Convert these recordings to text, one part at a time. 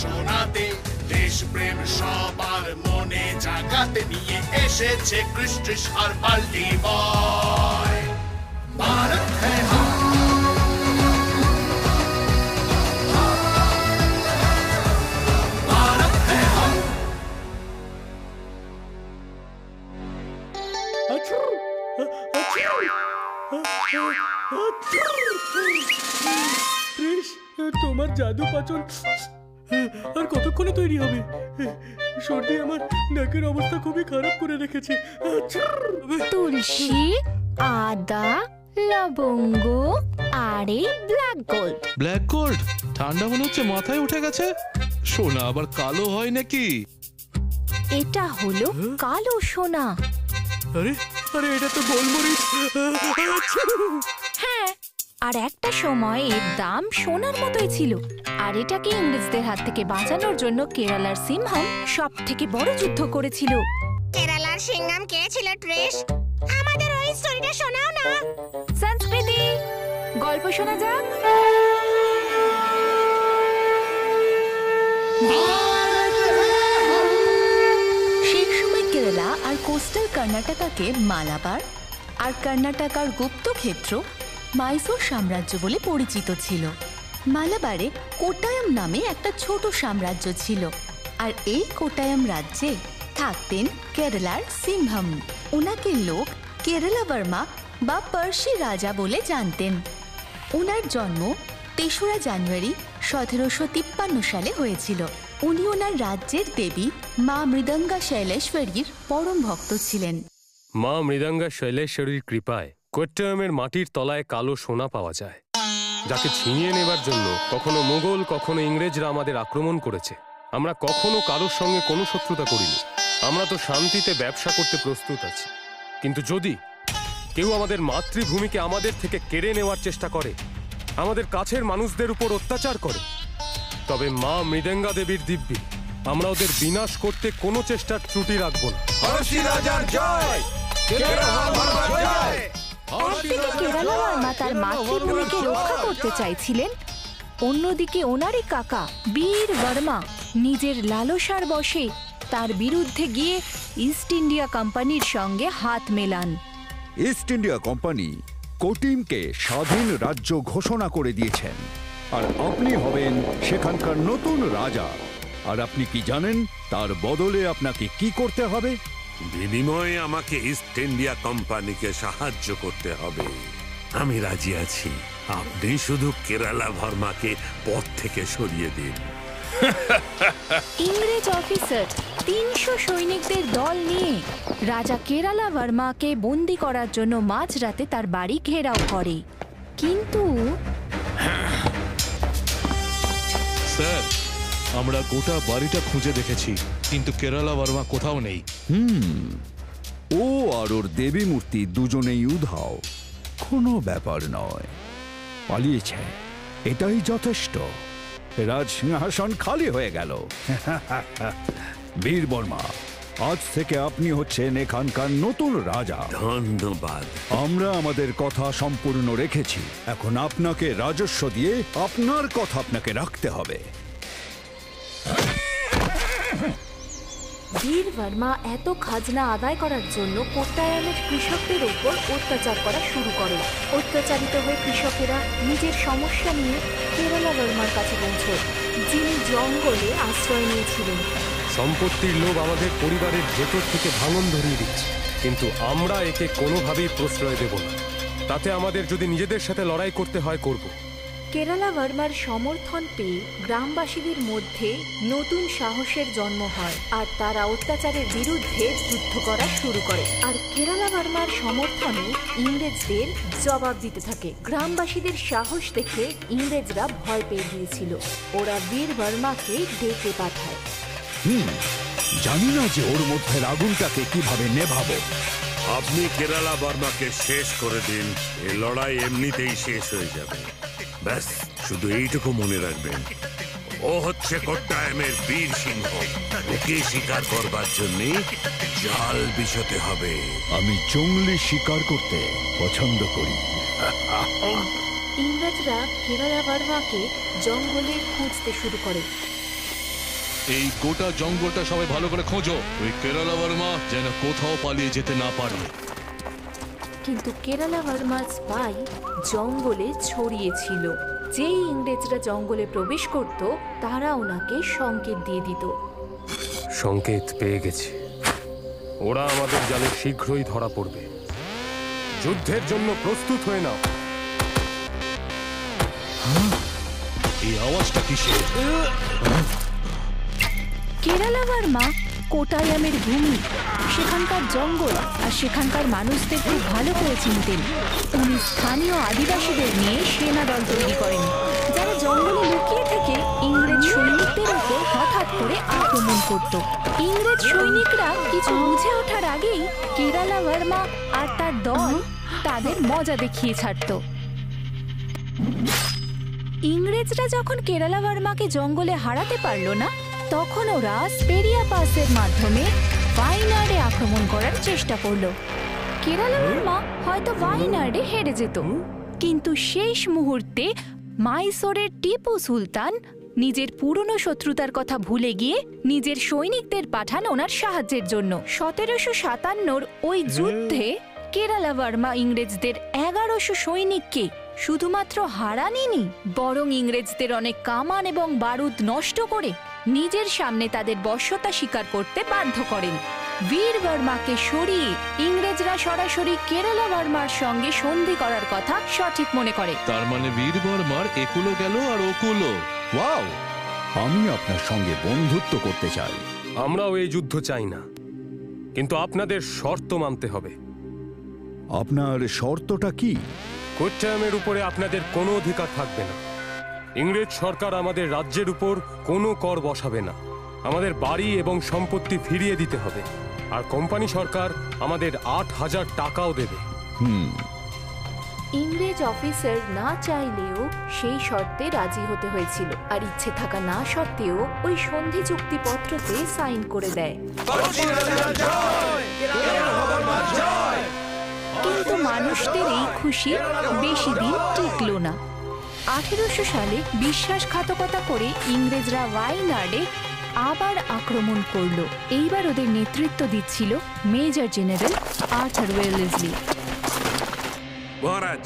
শোনাতে, দেশপ্রেম সবার মনে জাগাতে নিয়ে এসেছে ক্রিস্টিস আর বাল্টি বয়। ভারত হ্যায় হাম, ভারত হ্যায় হাম। তোমার জাদু পাচন আর কতক্ষণে তৈরি হবে? সর্দি আমার নাকের অবস্থা খুবই খারাপ করে রেখেছে। তুলসী, আদা, লবঙ্গ আর এই ব্ল্যাক গোল্ড। Black gold? ঠান্ডা মনে হচ্ছে মাথায় উঠে গেছে। সোনা আবার কালো হয় নাকি? এটা হলো কালো সোনা। আরে আরে, এটা তো গোলমরিচ। হ্যাঁ, আর একটা সময় এর দাম সোনার মতোই ছিল। আর এটাকে ইংরেজদের হাত থেকে বাঁচানোর জন্য কেরালার সিংহাম সব থেকে বড় যুদ্ধ করেছিল। কেরালার সিংহাম কে ছিল ট্রেশ? আমাদের ওই স্টোরিটা শোনাও না। সংস্কৃতি, গল্প শোনা যাক। সেই সময় কেরালা আর কোস্টাল কর্ণাটকাকে মালাবার আর কর্ণাটকার গুপ্ত ক্ষেত্র মাইসোর সাম্রাজ্য বলে পরিচিত ছিল। মালাবারে কোটায়াম নামে একটা ছোট সাম্রাজ্য ছিল, আর এই কোটায়াম রাজ্যে থাকতেন কেরালার সিংহাম। ওনাকে লোক কেরালা বর্মা বা পার্সি রাজা বলে জানতেন। ওনার জন্ম ৩রা জানুয়ারি ১৭৫৩ সালে হয়েছিল। উনি ওনার রাজ্যের দেবী মা মৃদঙ্গা শৈলেশ্বরীর পরম ভক্ত ছিলেন। মা মৃদঙ্গা শৈলেশ্বরীর কৃপায় কোট্টয়মের মাটির তলায় কালো সোনা পাওয়া যায়, যাকে ছিনিয়ে নেবার জন্য কখনো মোগল কখনো ইংরেজরা আমাদের আক্রমণ করেছে। আমরা কখনো কারোর সঙ্গে কোনো শত্রুতা করিনি। আমরা তো শান্তিতে ব্যবসা করতে প্রস্তুত আছি। কিন্তু যদি কেউ আমাদের মাতৃভূমিকে আমাদের থেকে কেড়ে নেওয়ার চেষ্টা করে, আমাদের কাছের মানুষদের উপর অত্যাচার করে, তবে মা মৃদঙ্গা দেবীর দিব্যি আমরা ওদের বিনাশ করতে কোনো চেষ্টার ত্রুটি রাখবো না। একদিকে কেরালা বর্মা তার মাতৃভূমিকে রক্ষা করতে চাইছিলেন, অন্যদিকে ওনারই কাকা বীর বর্মা নিজের লালসার বশে তার বিরুদ্ধে গিয়ে ইস্ট ইন্ডিয়া কোম্পানির সঙ্গে হাত মেলান। ইস্ট ইন্ডিয়া কোম্পানি কোটিমকে স্বাধীন রাজ্য ঘোষণা করে দিয়েছেন, আর আপনি হবেন সেখানকার নতুন রাজা। আর আপনি কি জানেন তার বদলে আপনাকে কি করতে হবে? বিনিময়ে আমাকে ইস্ট ইন্ডিয়া কোম্পানিকে সাহায্য করতে হবে। আমি রাজি আছি। আপনি শুধু কেরালা বর্মাকে পথ থেকে সরিয়ে দিন। ইংরেজ অফিসার ৩০০ সৈনিকদের দল নিয়ে রাজা কেরালা বর্মাকে বন্দী করার জন্য মাঝরাতে তার বাড়ি ঘেরাও করে। কিন্তু স্যার, আমরা গোটা বাড়িটা খুঁজে দেখেছি, কিন্তু কেরালা বর্মা কোথাও নেই। ও আর ওর দেবী মূর্তি দুজনেই উধাও। কোনো ব্যাপার নয়, পালিয়েছে, এটাই যথেষ্ট। রাজসিংহাসন খালি হয়ে গেল। বীর বর্মা, আজ থেকে আপনি হচ্ছেন এখানকার নতুন রাজা। ধন্যবাদ। আমরা আমাদের কথা সম্পূর্ণ রেখেছি। এখন আপনাকে রাজস্ব দিয়ে আপনার কথা আপনাকে রাখতে হবে। বীর বর্মা এত খাজনা আদায় করার জন্য কোট্টায়ামের কৃষকদের উপর অত্যাচার করা শুরু করে। অত্যাচারিত হয়ে কৃষকেরা নিজের সমস্যা নিয়ে কেরালা বর্মার কাছে পৌঁছয়, যিনি জঙ্গলে আশ্রয় নিয়েছিলেন। সম্পত্তির লোভ আমাদের পরিবারের ভেতর থেকে ভাঙন ধরিয়ে দিচ্ছে, কিন্তু আমরা একে কোনোভাবেই প্রশ্রয় দেব না। তাতে আমাদের যদি নিজেদের সাথে লড়াই করতে হয়, করব। কেরালা বর্মার সমর্থন পেয়ে গ্রামবাসীদের মধ্যে নতুন সাহসের জন্ম হয়, আর তারা অত্যাচারের বিরুদ্ধে যুদ্ধ করা শুরু করে। আর কেরালা বর্মার সমর্থনে ইংরেজদের জবাব দিতে থাকে। গ্রামবাসীদের সাহস দেখে ইংরেজরা ভয় পেয়ে গিয়েছিল। ওরা বীর বর্মাকে ডেকে পাঠায়। জানি না যে ওর মধ্যে আগুনটাকে কিভাবে নেভাবো। আপনি কেরালা বর্মাকে শেষ করে দিন। এই লড়াই এমনিতেই শেষ হয়ে যাবে। ব্যাস, শুধু এইটুকু মনে রাখবেন, ও হচ্ছে কোট্টায়ামের বীর সিংহ। ওকে শিকার করবার জন্য জাল বিছাতে হবে। আমি জঙ্গলি শিকার করতে পছন্দ করি। ইংরেজরা কেরালা বর্মাকে জঙ্গলে খুঁজতে শুরু করে। এই গোটা জঙ্গলটা সবাই ভালো করে খোঁজো, ওই কেরালা বর্মা যেন কোথাও পালিয়ে যেতে না পারে। কিন্তু কেরালা ভার্মার স্পাই জঙ্গলে ছড়িয়েছিল। যেই ইংরেজরা জঙ্গলে প্রবেশ করত তারা ওনাকে সংকেত দিয়ে দিত। সংকেত পেয়ে গেছি, ওরা আমাদের জালে শীঘ্রই ধরা পড়বে। যুদ্ধের জন্য প্রস্তুত হয়ে নাও। এই আওয়াজটা কিসের? কেরালা ভার্মা কোটায়ামের ভূমি, সেখানকার জঙ্গল আর সেখানকার মানুষদের খুব ভালো করে চিনতেন। উনি স্থানীয় আদিবাসীদের নিয়ে সেনা দল তৈরি করেন, যারা জঙ্গলে লুকিয়ে থেকে ইংরেজ সৈনিকদের উপর হঠাৎ করে আক্রমণ করত। ইংরেজ সৈনিকরা কিছু বুঝে ওঠার আগেই কেরালা ভার্মা আর তার দল তাদের মজা দেখিয়ে ছাড়ত। ইংরেজরা যখন কেরালা ভার্মাকে জঙ্গলে হারাতে পারল না, তখন ওরা স্পেরিয়া পাসের মাধ্যমে ওয়াইনাডে আক্রমণ করার চেষ্টা করলো। কেরালা ভার্মা হয়তো ওয়াইনাডে হেরে যেত, কিন্তু শেষ মুহূর্তে মাইসোরের টিপু সুলতান নিজের পুরনো শত্রুতার কথা ভুলে গিয়ে নিজের সৈনিকদের পাঠান ওনার সাহায্যের জন্য। 1757 ওই যুদ্ধে কেরালা ভার্মা ইংরেজদের 1100 সৈনিককে শুধুমাত্র হারাননি, বরং ইংরেজদের অনেক কামান এবং বারুদ নষ্ট করে নিজের সামনে তাদের বশ্যতা স্বীকার করতে বাধ্য করেন। বীর বর্মাকে সরিয়ে ইংরেজরা সরাসরি কেরালা ভার্মার সঙ্গে সন্ধি করার কথা সঠিক মনে করে। তার মানে বীর বর্মার একুলো গেল আর ওকুলো। ওয়াও, আমি আপনার সঙ্গে বন্ধুত্ব করতে চাই। আমরাও এই যুদ্ধ চাই না, কিন্তু আপনাদের শর্ত মানতে হবে। আপনার শর্তটা কি? কোট্টায়ামের উপরে আপনাদের কোনো অধিকার থাকবে না। ইংরেজ সরকার আমাদের রাজ্যের উপর কোনো কর বসাবে না। আমাদের বাড়ি এবং সম্পত্তি ফিরিয়ে দিতে হবে, আর কোম্পানি সরকার আমাদের 8000 টাকাও দেবে। ইংরেজ অফিসার না চাইলেও সেই শর্তে রাজি হতে হয়েছিল, আর ইচ্ছে থাকা না সত্ত্বেও ওই সন্ধি চুক্তিপত্রতে সাইন করে দেয়। কিন্তু মানুষদের এই খুশি বেশি দিন টিকল না। 1800 সালে বিশ্বাসঘাতকতা করে ইংরেজরা ওয়াইনাডে আবার আক্রমণ করল। এইবার ওদের নেতৃত্ব দিচ্ছিল মেজর জেনারেল আর্থার ওয়েলেসলি। মহারাজ,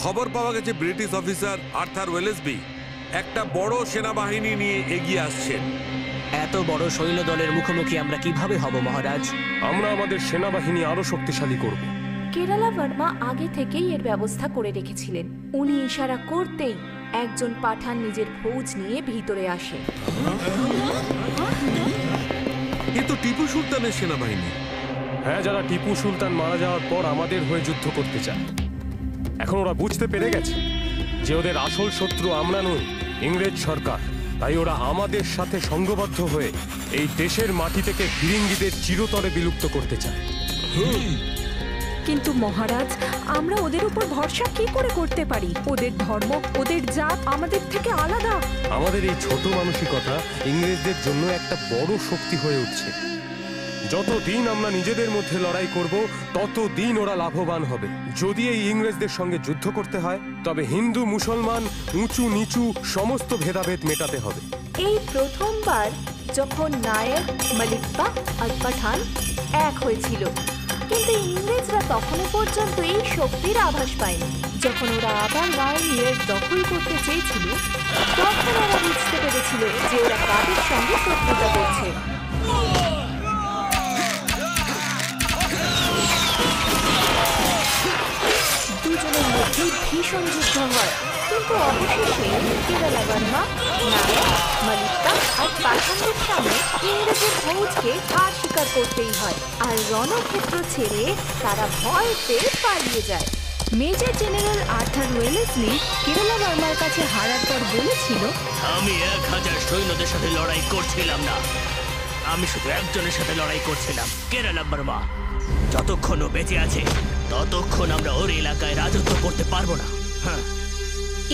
খবর পাওয়া গেছে ব্রিটিশ অফিসার আর্থার ওয়েলেসলি একটা বড় সেনাবাহিনী নিয়ে এগিয়ে আসছেন। এত বড় সৈন্য দলের মুখোমুখি আমরা কিভাবে হব মহারাজ? আমরা আমাদের সেনাবাহিনী আরো শক্তিশালী করব। কেরালা ভার্মা আগে থেকেই এর ব্যবস্থা করে রেখেছিলেন। উনি ইশারা করতেই একজন পাঠান নিজের ফৌজ নিয়ে ভিতরে আসে। এ তো টিপু সুলতানের সেনাবাহিনী। হ্যাঁ, যারা টিপু সুলতান মারা যাওয়ার পর আমাদের হয়ে যুদ্ধ করতে চায়। এখন ওরা বুঝতে পেরে গেছে যে ওদের আসল শত্রু আমরা নই, ইংরেজ সরকার। তাই ওরা আমাদের সাথে সংঘবদ্ধ হয়ে এই দেশের মাটি থেকে ফিরিঙ্গিদের চিরতরে বিলুপ্ত করতে চায়। কিন্তু মহারাজ, আমরা ওদের উপর ভরসা কি করে করতে পারি? ওদের ধর্ম, ওদের জাত আমাদের থেকে আলাদা। আমাদের এই ছোট মানসিকতা ইংরেজদের জন্য একটা বড় শক্তি হয়ে উঠছে। যতদিন আমরা নিজেদের মধ্যে লড়াই করব, ততদিন ওরা লাভবান হবে। যদি এই ইংরেজদের সঙ্গে যুদ্ধ করতে হয়, তবে হিন্দু মুসলমান উঁচু নিচু সমস্ত ভেদাভেদ মেটাতে হবে। এই প্রথমবার যখন নায়ক, মালিক্কা আর পাঠান এক হয়েছিল, কিন্তু ইংরেজরা তখনও পর্যন্ত এই শক্তির আভাস পায়নি। যখন ওরা আবার ওয়াইনিয়ার দখল করতে চেয়েছিল, তখন ওরা বুঝতে পেরেছিল যে ওরা কাদের সঙ্গে শত্রুতা করছে। দুজনের মধ্যে ভীষণ যুদ্ধ হয়, কিন্তু অবশেষে কেরালা ভার্মা, নায়ক, মালিক্কা আর পাঠানদের সামনে ইংরেজের ফৌজকে হার স্বীকার করতেই হয়, আর রণক্ষেত্র ছেড়ে তারা ভয় পেয়ে পালিয়ে যায়। Major general Arthur Wellesley Kerala ভার্মার কাছে হারার পর বলেছিল, আমি 1000 সৈন্যদের সাথে লড়াই করছিলাম না, আমি শুধু একজনের সাথে লড়াই করছিলাম, কেরালা ভার্মা। যতক্ষণ ও বেঁচে আছে, ততক্ষণ আমরা ওর এলাকায় রাজত্ব করতে পারবো না।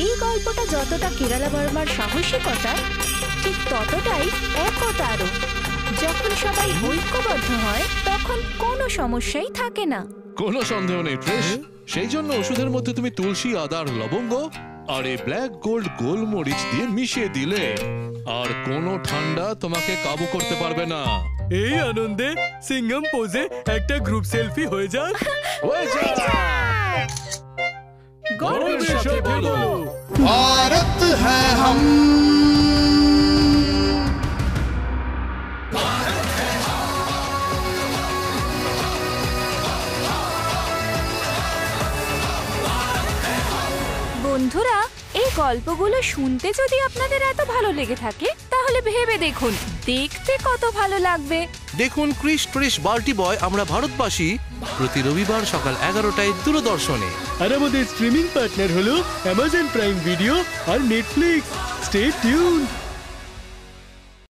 এই গল্পটা যতটা কেরালা ভার্মার সাহসিকতা, ঠিক ততটাই একতারও। যখন সবাই ঐক্যবদ্ধ হয়, তখন কোনো সমস্যাই থাকে না। কোনো সন্দেহ নেই ট্রেশ। সেই জন্য ওষুধের মধ্যে তুমি তুলসী, আদা আর লবঙ্গ আর এই ব্ল্যাক গোল্ড গোলমরিচ দিয়ে মিশিয়ে দিলে আর কোনো ঠান্ডা তোমাকে কাবু করতে পারবে না। এই আনন্দে সিঙ্গম পোজে একটা গ্রুপ সেলফি হয়ে যাক। গর্বের সাথে বলো, भारत है हम। বন্ধুরা, এই গল্পগুলো শুনতে যদি আপনাদের এত ভালো লেগে থাকে তাহলে ভেবে দেখুন দেখতে কত ভালো লাগবে। দেখুন ক্রিশ ট্রিশ বাল্টি বয় আমরা ভারতবাসী প্রতি রবিবার সকাল 11টায় দূরদর্শনে। আর আমাদের স্ট্রিমিং পার্টনার হলো অ্যামাজন প্রাইম ভিডিও আর নেটফ্লিক্স। Stay tuned.